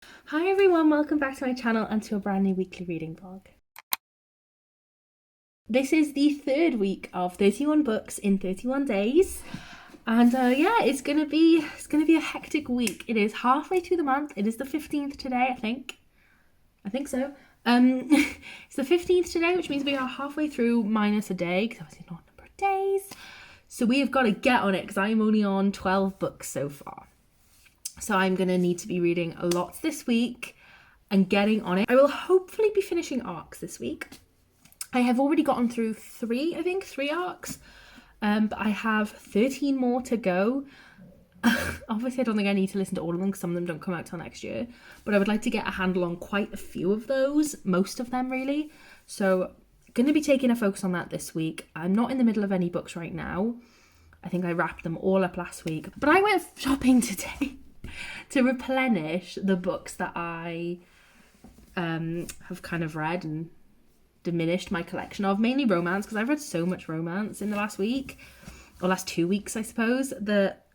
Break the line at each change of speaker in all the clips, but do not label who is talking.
Hi everyone, welcome back to my channel and to a brand new weekly reading vlog. This is the third week of 31 books in 31 days. And yeah, it's gonna be a hectic week. It is halfway through the month. It is the 15th today, I think. I think so. It's the 15th today, which means we are halfway through minus a day, because obviously not a number of days. So we have got to get on it because I'm only on 12 books so far. So I'm going to need to be reading a lot this week and getting on it. I will hopefully be finishing arcs this week. I have already gotten through three arcs, but I have 13 more to go. Obviously, I don't think I need to listen to all of them because some of them don't come out till next year, but I would like to get a handle on quite a few of those, most of them really. So going to be taking a focus on that this week. I'm not in the middle of any books right now. I think I wrapped them all up last week, but I went shopping today to replenish the books that I have kind of read and diminished my collection of, mainly romance, because I've read so much romance in the last week, or last 2 weeks I suppose, that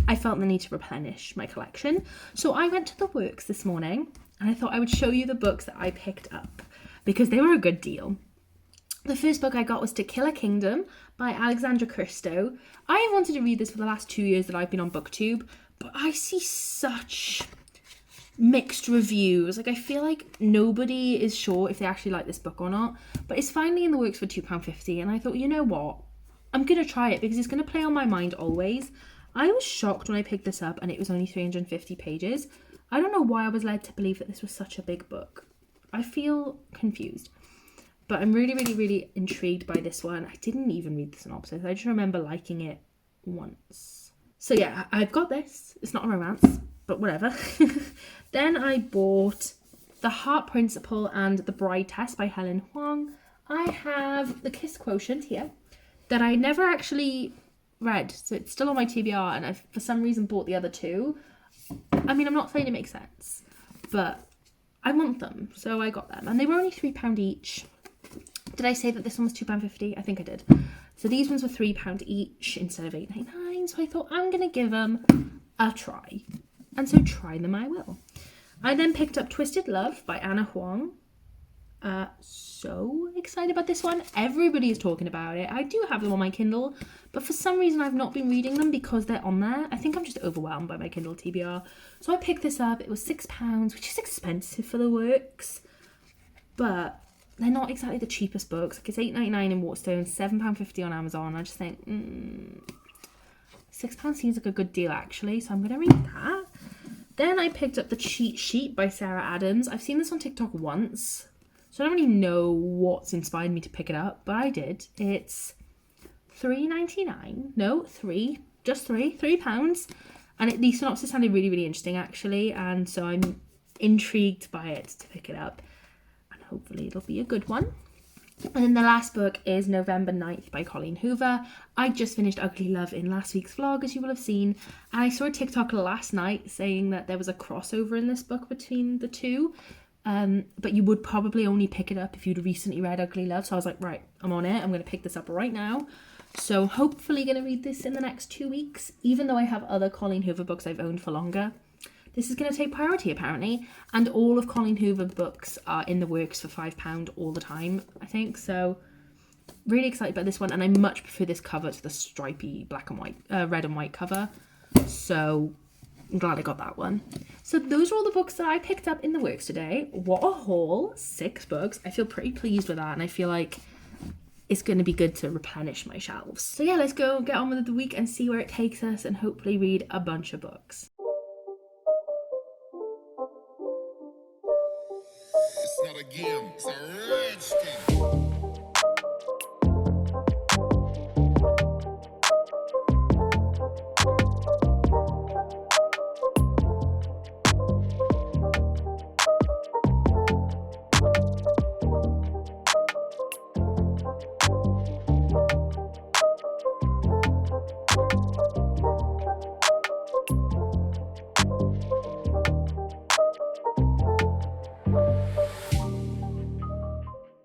I felt the need to replenish my collection. So I went to the works this morning and I thought I would show you the books that I picked up because they were a good deal. The first book I got was To Kill a Kingdom by Alexandra Christo. I have wanted to read this for the last 2 years that I've been on BookTube, but I see such mixed reviews. Like, I feel like nobody is sure if they actually like this book or not, but it's finally in the works for £2.50, and I thought, you know what? I'm going to try it because it's going to play on my mind always. I was shocked when I picked this up and it was only 350 pages. I don't know why I was led to believe that this was such a big book. I feel confused. But I'm really, really, really intrigued by this one. I didn't even read the synopsis. I just remember liking it once. So yeah, I've got this. It's not a romance, but whatever. Then I bought The Heart Principle and The Bride Test by Helen Huang. I have The Kiss Quotient here that I never actually read. So it's still on my TBR and I've for some reason bought the other two. I mean, I'm not saying it makes sense, but I want them. So I got them and they were only £3 each. Did I say that this one was £2.50? I think I did. So these ones were £3 each instead of £8.99. So I thought I'm going to give them a try. And so try them I will. I then picked up Twisted Love by Anna Huang. So excited about this one. Everybody is talking about it. I do have them on my Kindle, but for some reason I've not been reading them because they're on there. I think I'm just overwhelmed by my Kindle TBR. So I picked this up. It was £6, which is expensive for the works. But they're not exactly the cheapest books. Like, it's £8.99 in Waterstones, £7.50 on Amazon. I just think, £6 seems like a good deal actually, so I'm going to read that. Then I picked up The Cheat Sheet by Sarah Adams. I've seen this on TikTok once, so I don't really know what's inspired me to pick it up, but I did. It's £3.99. No, £3. And the synopsis sounded really, really interesting actually, and so I'm intrigued by it to pick it up. Hopefully it'll be a good one. And then the last book is November 9th by Colleen Hoover. I just finished Ugly Love in last week's vlog, as you will have seen. And I saw a TikTok last night saying that there was a crossover in this book between the two. But you would probably only pick it up if you'd recently read Ugly Love. So I was like, right, I'm on it. I'm going to pick this up right now. So hopefully going to read this in the next 2 weeks, even though I have other Colleen Hoover books I've owned for longer. This is going to take priority, apparently. And all of Colleen Hoover books are in the works for £5 all the time, I think. So, really excited about this one. And I much prefer this cover to the stripy black and white, red and white cover. So, I'm glad I got that one. So, those are all the books that I picked up in the works today. What a haul. 6 books. I feel pretty pleased with that. And I feel like it's going to be good to replenish my shelves. So, yeah, let's go get on with the week and see where it takes us and hopefully read a bunch of books.
It's not a game, it's a rich thing.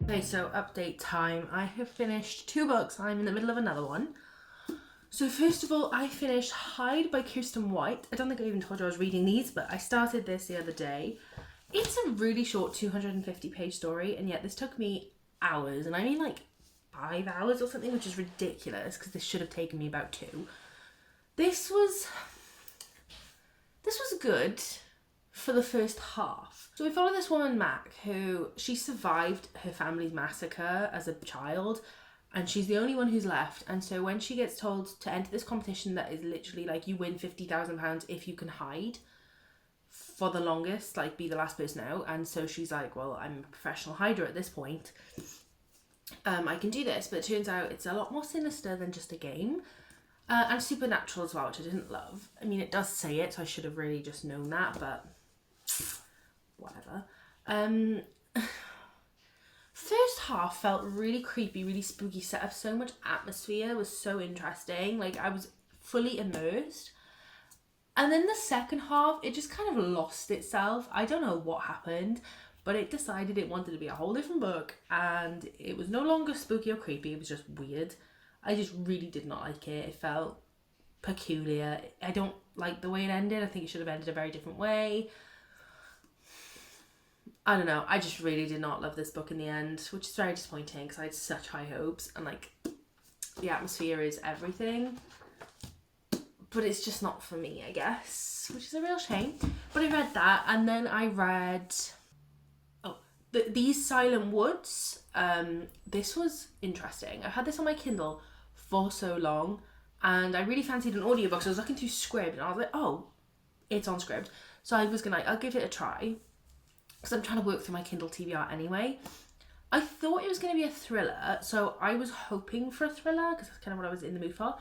Okay, so update time. I have finished 2 books. I'm in the middle of another one. So first of all, I finished Hide by Kiersten White. I don't think I even told you I was reading these, but I started this the other day. It's a really short 250-page story, and yet this took me hours, and I mean like 5 hours or something, which is ridiculous because this should have taken me about 2. This was good for the first half. So we follow this woman, Mac, who she survived her family's massacre as a child, and she's the only one who's left. And so when she gets told to enter this competition that is literally like you win £50,000 if you can hide for the longest, like be the last person out. And so she's like, well, I'm a professional hider at this point. I can do this, but it turns out it's a lot more sinister than just a game. And supernatural as well, which I didn't love. I mean, it does say it, so I should have really just known that, but whatever. First half felt really creepy, really spooky, set up so much atmosphere, was so interesting. Like, I was fully immersed. And then the second half, it just kind of lost itself. I don't know what happened, but it decided it wanted to be a whole different book, and it was no longer spooky or creepy, it was just weird. I just really did not like it. It felt peculiar. I don't like the way it ended. I think it should have ended a very different way. I don't know. I just really did not love this book in the end, which is very disappointing because I had such high hopes, and like the atmosphere is everything. But it's just not for me, I guess, which is a real shame. But I read that, and then I read These Silent Woods. This was interesting. I've had this on my Kindle for so long, and I really fancied an audiobook, so I was looking through Scribd, and I was like, oh, it's on Scribd. So I was I'll give it a try, because I'm trying to work through my Kindle TBR anyway. I thought it was going to be a thriller, so I was hoping for a thriller, because that's kind of what I was in the mood for.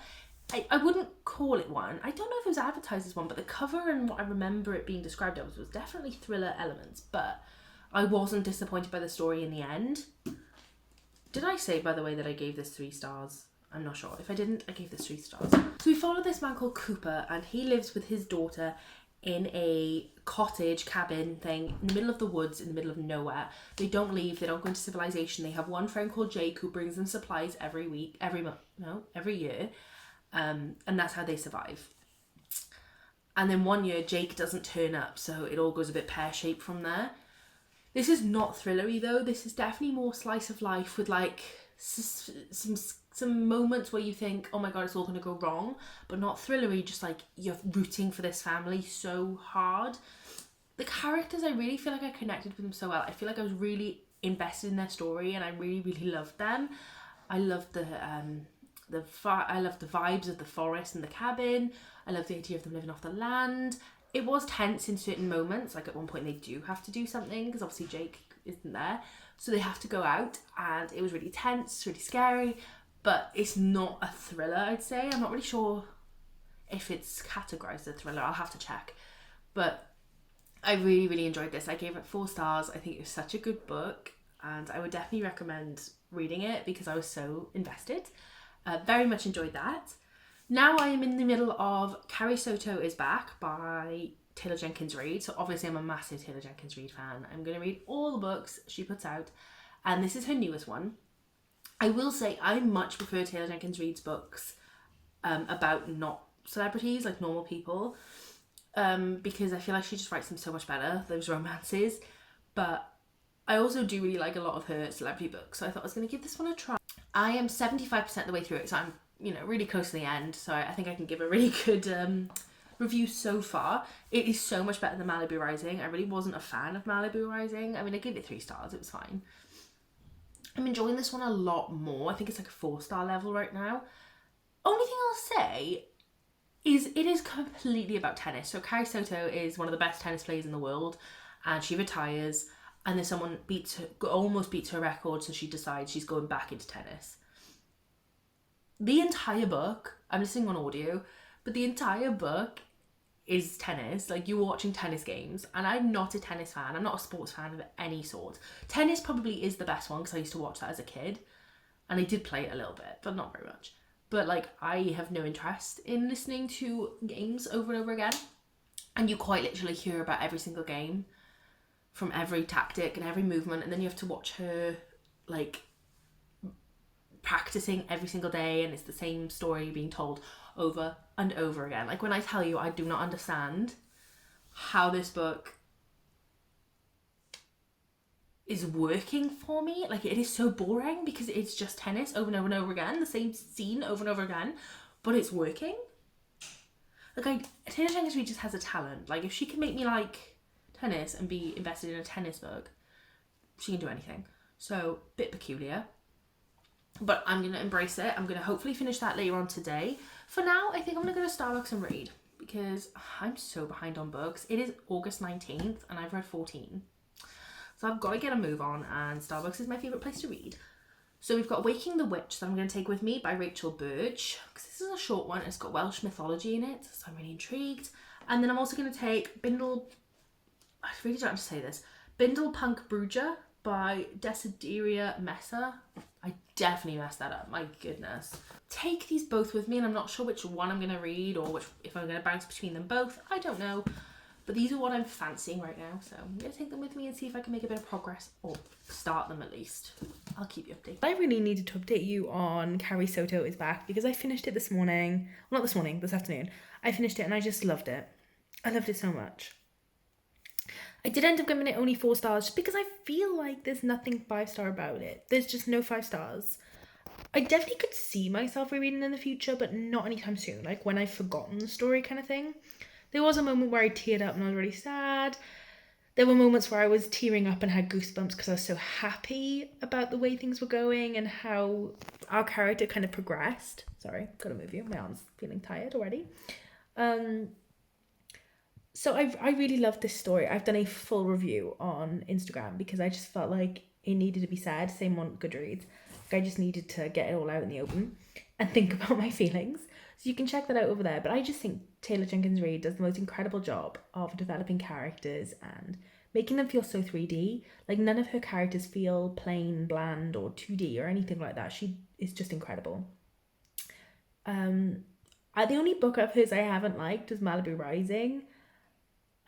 I wouldn't call it one. I don't know if it was advertised as one, but the cover and what I remember it being described as was definitely thriller elements, but I wasn't disappointed by the story in the end. Did I say, by the way, that I gave this 3 stars? I'm not sure. If I didn't, I gave this 3 stars. So we follow this man called Cooper, and he lives with his daughter in a cottage cabin thing in the middle of the woods, in the middle of nowhere. They don't leave. They don't go into civilization. They have one friend called Jake who brings them supplies every year. And that's how they survive. And then one year Jake doesn't turn up, so it all goes a bit pear-shaped from there. This is not thrillery though. This is definitely more slice of life with like some moments where you think, oh my god, it's all going to go wrong, but not thrillery, just like you're rooting for this family so hard. The characters, I really feel like I connected with them so well. I feel like I was really invested in their story, and I really, really loved them. I loved I loved the vibes of the forest and the cabin. I loved the idea of them living off the land. It was tense in certain moments, like at one point they do have to do something because obviously Jake isn't there, so they have to go out, and it was really tense, really scary, but it's not a thriller, I'd say. I'm not really sure if it's categorized as a thriller. I'll have to check, but I really, really enjoyed this. I gave it 4 stars. I think it was such a good book, and I would definitely recommend reading it because I was so invested. Very much enjoyed that. Now I am in the middle of Carrie, Soto is Back by Taylor Jenkins Reid. So obviously I'm a massive Taylor Jenkins Reid fan. I'm going to read all the books she puts out, and this is her newest one. I will say I much prefer Taylor Jenkins Reid's books about not celebrities, like normal people, because I feel like she just writes them so much better, those romances. But I also do really like a lot of her celebrity books, so I thought I was going to give this one a try. I am 75% the way through it, so I'm really close to the end, so I think I can give a really good review so far. It is so much better than Malibu Rising. I really wasn't a fan of Malibu Rising. I mean, I gave it 3 stars, it was fine. I'm enjoying this one a lot more. I think it's like a 4-star level right now. Only thing I'll say is it is completely about tennis. So Carrie Soto is one of the best tennis players in the world, and she retires, and then someone almost beats her record, so she decides she's going back into tennis. The entire book, I'm listening on audio, but the entire book is tennis. Like, you're watching tennis games, and I'm not a tennis fan. I'm not a sports fan of any sort. Tennis probably is the best one because I used to watch that as a kid, and I did play it a little bit, but not very much. But like, I have no interest in listening to games over and over again, and you quite literally hear about every single game from every tactic and every movement, and then you have to watch her like practicing every single day, and it's the same story being told over and over again. Like, when I tell you I do not understand how this book is working for me. Like, it is so boring because it's just tennis over and over and over again, the same scene over and over again, but it's working. Like, Taylor Jenkins Reid just has a talent. Like, if she can make me like tennis and be invested in a tennis book, she can do anything. So, bit peculiar, but I'm gonna embrace it. I'm gonna hopefully finish that later on today. For now, I think I'm gonna go to Starbucks and read, because I'm so behind on books. It is August 19th and I've read 14. So I've got to get a move on, and Starbucks is my favourite place to read. So we've got Waking the Witch that I'm going to take with me by Rachel Burge, because this is a short one. It's got Welsh mythology in it, so I'm really intrigued. And then I'm also going to take I really don't have to say this, Bindle Punk Bruge by Desideria Messer. I definitely messed that up, my goodness. Take these both with me, and I'm not sure which one I'm going to read, or if I'm going to bounce between them both. I don't know. But these are what I'm fancying right now, so I'm going to take them with me and see if I can make a bit of progress, or start them at least. I'll keep you updated. I really needed to update you on Carrie Soto is back, because I finished it this morning. Well, not this morning, this afternoon. I finished it and I just loved it. I loved it so much. I did end up giving it only 4 stars, just because I feel like there's nothing 5-star about it. There's just no 5 stars. I definitely could see myself rereading in the future, but not anytime soon. Like, when I've forgotten the story kind of thing. There was a moment where I teared up and I was really sad. There were moments where I was tearing up and had goosebumps because I was so happy about the way things were going and how our character kind of progressed. Sorry, gotta move you. My arm's feeling tired already. So I really loved this story. I've done a full review on Instagram because I just felt like it needed to be said. Same on Goodreads. Like, I just needed to get it all out in the open and think about my feelings. So you can check that out over there. But I just think Taylor Jenkins Reid does the most incredible job of developing characters and making them feel so 3D. Like, none of her characters feel plain, bland, or 2D or anything like that. She is just incredible. The only book of hers I haven't liked is Malibu Rising.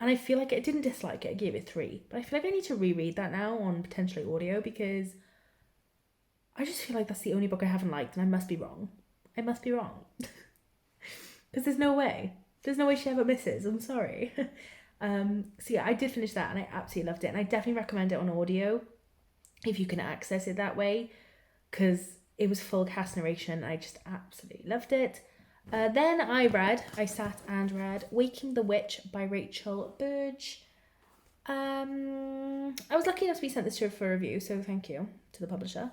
And I feel like I didn't dislike it. I gave it 3. But I feel like I need to reread that now on potentially audio, because I just feel like that's the only book I haven't liked, and I must be wrong. I must be wrong. Because there's no way. There's no way she ever misses. I'm sorry. So yeah, I did finish that and I absolutely loved it. And I definitely recommend it on audio if you can access it that way, because it was full cast narration. I just absolutely loved it. Then I sat and read Waking the Witch by Rachel Burge. I was lucky enough to be sent this to her for a review, so thank you to the publisher.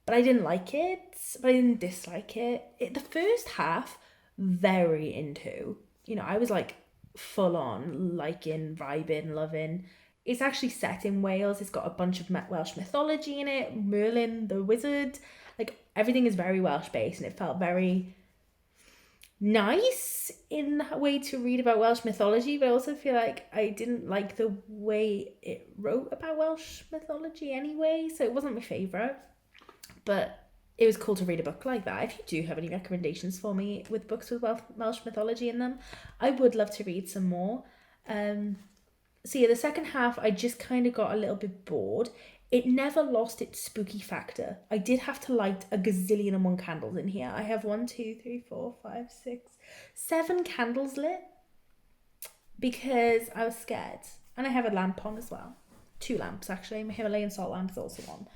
But I didn't like it, but I didn't dislike it. The first half, very into. You know, I was like full on liking, vibing, loving. It's actually set in Wales. It's got a bunch of Welsh mythology in it. Merlin, the wizard. Like, everything is very Welsh based, and it felt very nice in that way to read about Welsh mythology, but I also feel like I didn't like the way it wrote about Welsh mythology anyway, so it wasn't my favourite. But it was cool to read a book like that. If you do have any recommendations for me with books with Welsh mythology in them, I would love to read some more. So yeah, the second half, I just kind of got a little bit bored. It never lost its spooky factor. I did have to light a gazillion and one candles in here. I have 7 candles lit because I was scared. And I have a lamp on as well. 2 lamps, actually. My Himalayan salt lamp is also on.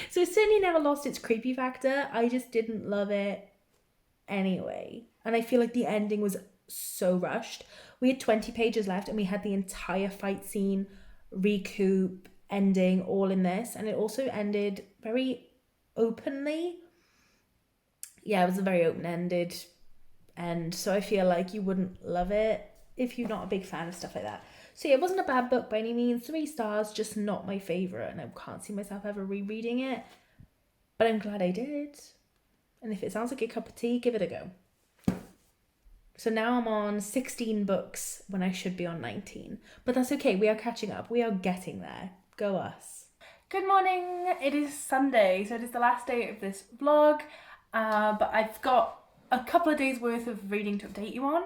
So it certainly never lost its creepy factor. I just didn't love it anyway. And I feel like the ending was so rushed. We had 20 pages left and we had the entire fight scene, recoup, ending all in this. And it also ended very openly. Yeah, it was a very open-ended end. So I feel like you wouldn't love it if you're not a big fan of stuff like that. So yeah, it wasn't a bad book by any means. 3 stars, just not my favourite, and I can't see myself ever rereading it. But I'm glad I did. And if it sounds like a cup of tea, give it a go. So now I'm on 16 books when I should be on 19. But that's okay, we are catching up. We are getting there. Go us. Good morning. It is Sunday, so it is the last day of this vlog. But I've got a couple of days worth of reading to update you on.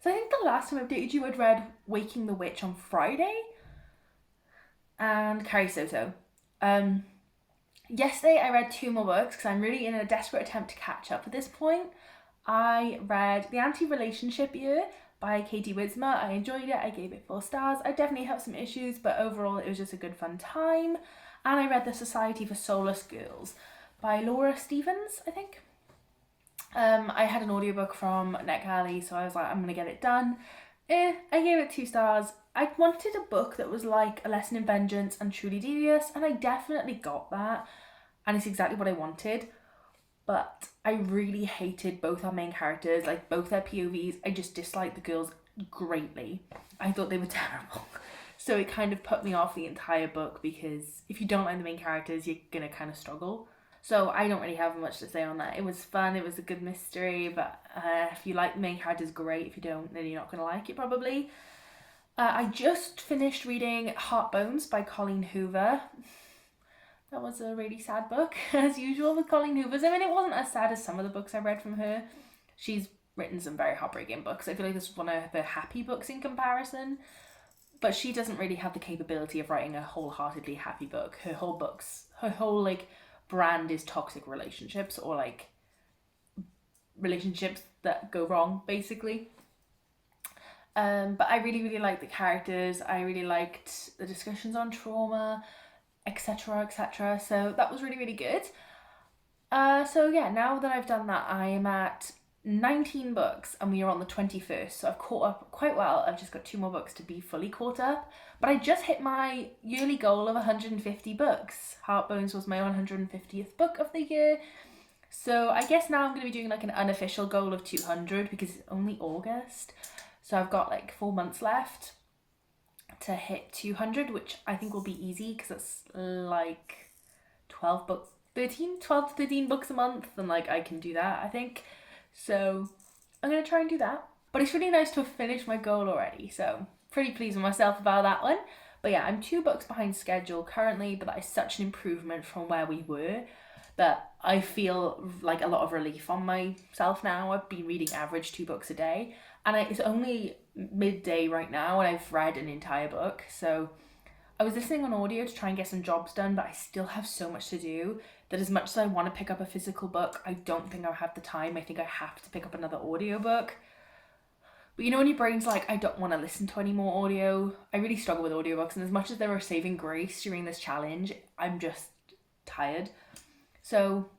So I think the last time I updated you, I'd read Waking the Witch on Friday and Carrie Soto. Yesterday I read 2 more books because I'm really in a desperate attempt to catch up at this point. I read The Anti-Relationship Year by Katie Wismer. I enjoyed it. I gave it 4 stars. I definitely have some issues, but overall it was just a good fun time. And I read The Society for Soulless Girls by Laura Stevens, I think. I had an audiobook from NetGalley, so I was like, I'm going to get it done. I gave it 2 stars. I wanted a book that was like A Lesson in Vengeance and Truly Devious, and I definitely got that. And it's exactly what I wanted. But I really hated both our main characters, like both their POVs. I just disliked the girls greatly. I thought they were terrible. So it kind of put me off the entire book, because if you don't like the main characters, you're going to kind of struggle. So I don't really have much to say on that. It was fun, it was a good mystery, but if you like the main characters, great. If you don't, then you're not going to like it probably. I just finished reading Heartbones by Colleen Hoover. That was a really sad book, as usual with Colleen Hoover's. I mean, it wasn't as sad as some of the books I read from her. She's written some very heartbreaking books. I feel like this was one of her happy books in comparison. But she doesn't really have the capability of writing a wholeheartedly happy book. Her whole like brand is toxic relationships, or like relationships that go wrong, basically. But I really, really liked the characters. I really liked the discussions on trauma, etc, etc. So that was really, really good. So yeah, now that I've done that, I am at 19 books and we are on the 21st, so I've caught up quite well. I've just got 2 more books to be fully caught up, but I just hit my yearly goal of 150 books. Heartbones was my 150th book of the year, so I guess now I'm going to be doing like an unofficial goal of 200, because it's only August, so I've got like 4 months left to hit 200, which I think will be easy, because it's like 12 to 13 books a month, and like I can do that, I think. So I'm going to try and do that. But it's really nice to have finished my goal already, so pretty pleased with myself about that one. But yeah, I'm 2 books behind schedule currently, but that is such an improvement from where we were that I feel like a lot of relief on myself now. I've been reading average 2 books a day, and it's only midday right now and I've read an entire book. So I was listening on audio to try and get some jobs done, but I still have so much to do that as much as I want to pick up a physical book, I don't think I'll have the time. I think I have to pick up another audiobook. But you know when your brain's like, I don't want to listen to any more audio? I really struggle with audiobooks, and as much as they were saving grace during this challenge, I'm just tired. So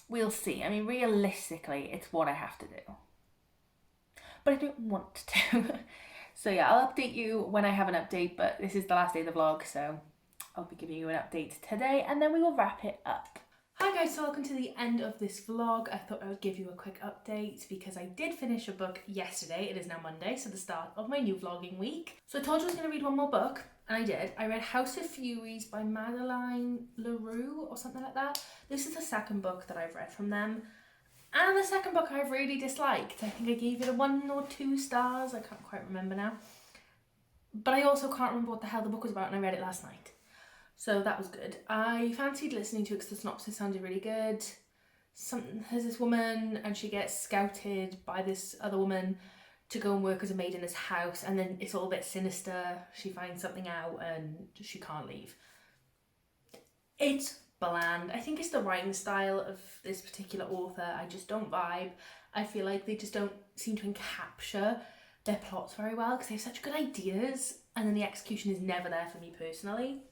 we'll see. I mean, realistically, it's what I have to do. But I don't want to. So yeah, I'll update you when I have an update, but this is the last day of the vlog, so I'll be giving you an update today, and then we will wrap it up. Hi guys, so welcome to the end of this vlog. I thought I would give you a quick update because I did finish a book yesterday. It is now Monday, so the start of my new vlogging week. So I told you I was going to read one more book, and I did. I read House of Furies by Madeleine, Roux or something like that. This is the second book that I've read from them. And the second book I've really disliked. I think I gave it a 1 or 2 stars. I can't quite remember now. But I also can't remember what the hell the book was about, and I read it last night. So that was good. I fancied listening to it because the synopsis sounded really good. There's this woman and she gets scouted by this other woman to go and work as a maid in this house, and then it's all a bit sinister. She finds something out and she can't leave. It's bland. I think it's the writing style of this particular author. I just don't vibe. I feel like they just don't seem to capture their plots very well because they have such good ideas, and then the execution is never there for me personally.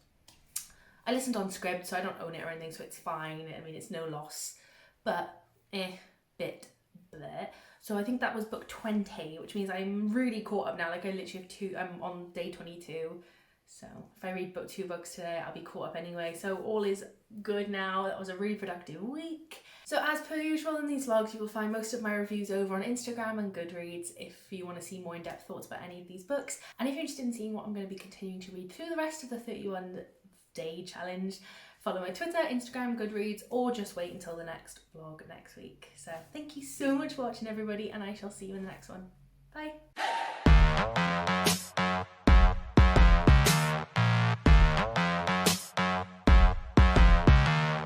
I listened on Scribd, so I don't own it or anything, so it's fine. I mean, it's no loss, but bit bleh. So I think that was book 20, which means I'm really caught up now. Like I literally have I'm on day 22. So if I read 2 books today, I'll be caught up anyway. So all is good now. That was a really productive week. So as per usual in these vlogs, you will find most of my reviews over on Instagram and Goodreads if you want to see more in-depth thoughts about any of these books. And if you're interested in seeing what I'm going to be continuing to read through the rest of the 31-day challenge, follow my Twitter, Instagram, Goodreads, or just wait until the next vlog next week. So thank you so much for watching, everybody, and I shall see you in the next one. Bye.